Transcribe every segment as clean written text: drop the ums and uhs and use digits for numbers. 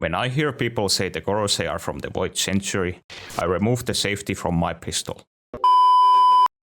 When I hear people say the Gorosei are from the Void Century, I remove the safety from my pistol.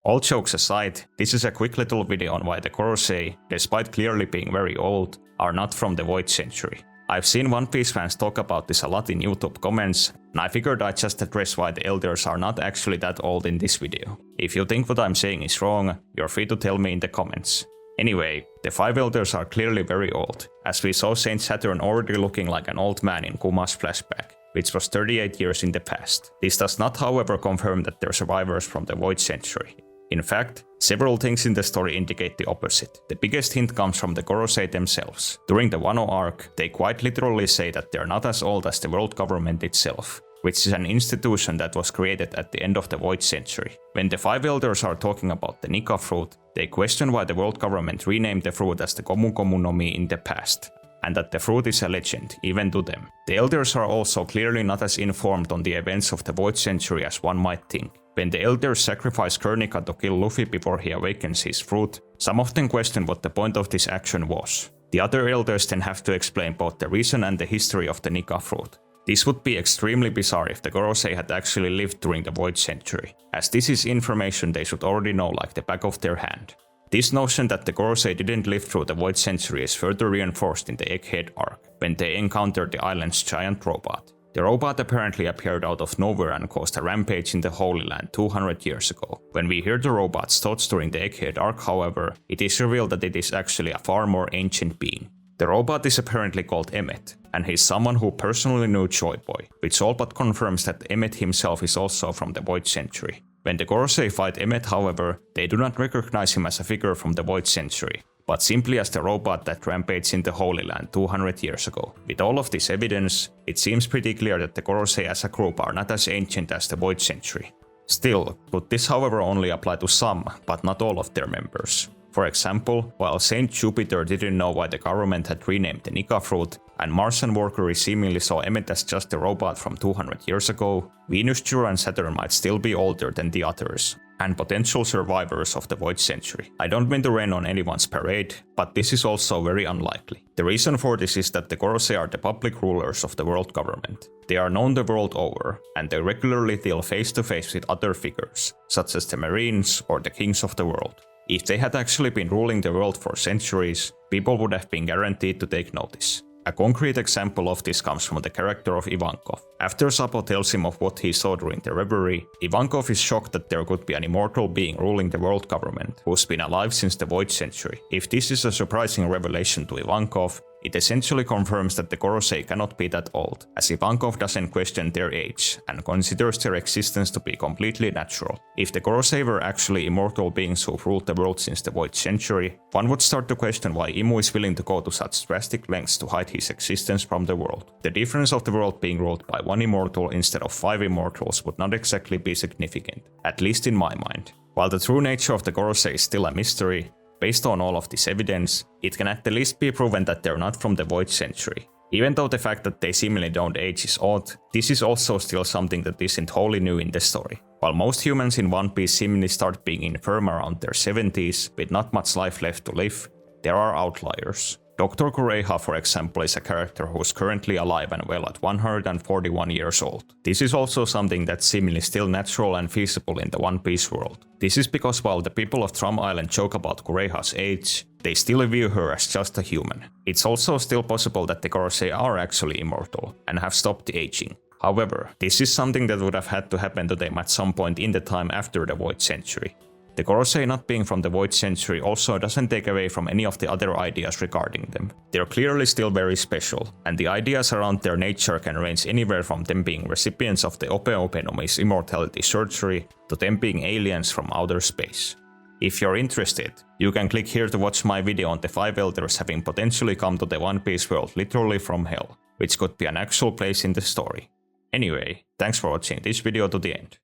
All jokes aside, this is a quick little video on why the Gorosei, despite clearly being very old, are not from the Void Century. I've seen One Piece fans talk about this a lot in YouTube comments, and I figured I'd just address why the elders are not actually that old in this video. If you think what I'm saying is wrong, you're free to tell me in the comments. Anyway, the 5 elders are clearly very old, as we saw Saint Saturn already looking like an old man in Kuma's flashback, which was 38 years in the past. This does not however confirm that they're survivors from the Void Century. In fact, several things in the story indicate the opposite. The biggest hint comes from the Gorosei themselves. During the Wano arc, they quite literally say that they're not as old as the world government itself, which is an institution that was created at the end of the Void Century. When the 5 elders are talking about the Nika fruit, they question why the world government renamed the fruit as the Gomu Gomu no Mi in the past, and that the fruit is a legend, even to them. The elders are also clearly not as informed on the events of the Void Century as one might think. When the elders sacrifice Kurnika to kill Luffy before he awakens his fruit, some of them question what the point of this action was. The other elders then have to explain both the reason and the history of the Nika fruit. This would be extremely bizarre if the Gorosei had actually lived during the Void Century, as this is information they should already know like the back of their hand. This notion that the Gorosei didn't live through the Void Century is further reinforced in the Egghead arc, when they encountered the island's giant robot. The robot apparently appeared out of nowhere and caused a rampage in the Holy Land 200 years ago. When we hear the robot's thoughts during the Egghead arc, however, it is revealed that it is actually a far more ancient being. The robot is apparently called Emmet, and he's someone who personally knew Joy Boy, which all but confirms that Emmet himself is also from the Void Century. When the Gorosei fight Emmet, however, they do not recognize him as a figure from the Void Century, but simply as the robot that rampaged in the Holy Land 200 years ago. With all of this evidence, it seems pretty clear that the Gorosei as a group are not as ancient as the Void Century. Still, could this however only apply to some, but not all of their members? For example, while Saint Jupiter didn't know why the government had renamed the Nika fruit, and Mars and Mercury seemingly saw Emmet as just a robot from 200 years ago, Venus, Jura and Saturn might still be older than the others, and potential survivors of the Void Century. I don't mean to rain on anyone's parade, but this is also very unlikely. The reason for this is that the Gorosei are the public rulers of the world government. They are known the world over, and they regularly deal face to face with other figures, such as the Marines or the kings of the world. If they had actually been ruling the world for centuries, people would have been guaranteed to take notice. A concrete example of this comes from the character of Ivankov. After Sabo tells him of what he saw during the reverie, Ivankov is shocked that there could be an immortal being ruling the world government, who's been alive since the Void Century. If this is a surprising revelation to Ivankov, it essentially confirms that the Gorosei cannot be that old, as Ivankov doesn't question their age, and considers their existence to be completely natural. If the Gorosei were actually immortal beings who've ruled the world since the Void Century, one would start to question why Imu is willing to go to such drastic lengths to hide his existence from the world. The difference of the world being ruled by one immortal instead of 5 immortals would not exactly be significant, at least in my mind. While the true nature of the Gorosei is still a mystery, based on all of this evidence, it can at the least be proven that they're not from the Void Century. Even though the fact that they seemingly don't age is odd, this is also still something that isn't wholly new in the story. While most humans in One Piece seemingly start being infirm around their 70s, with not much life left to live, there are outliers. Dr. Kureha, for example, is a character who's currently alive and well at 141 years old. This is also something that's seemingly still natural and feasible in the One Piece world. This is because while the people of Drum Island joke about Kureha's age, they still view her as just a human. It's also still possible that the Gorosei are actually immortal and have stopped aging. However, this is something that would have had to happen to them at some point in the time after the Void Century. The Gorosei not being from the Void Century also doesn't take away from any of the other ideas regarding them. They're clearly still very special, and the ideas around their nature can range anywhere from them being recipients of the Ope Ope no Mi's immortality surgery to them being aliens from outer space. If you're interested, you can click here to watch my video on the 5 elders having potentially come to the One Piece world literally from hell, which could be an actual place in the story. Anyway, thanks for watching this video to the end.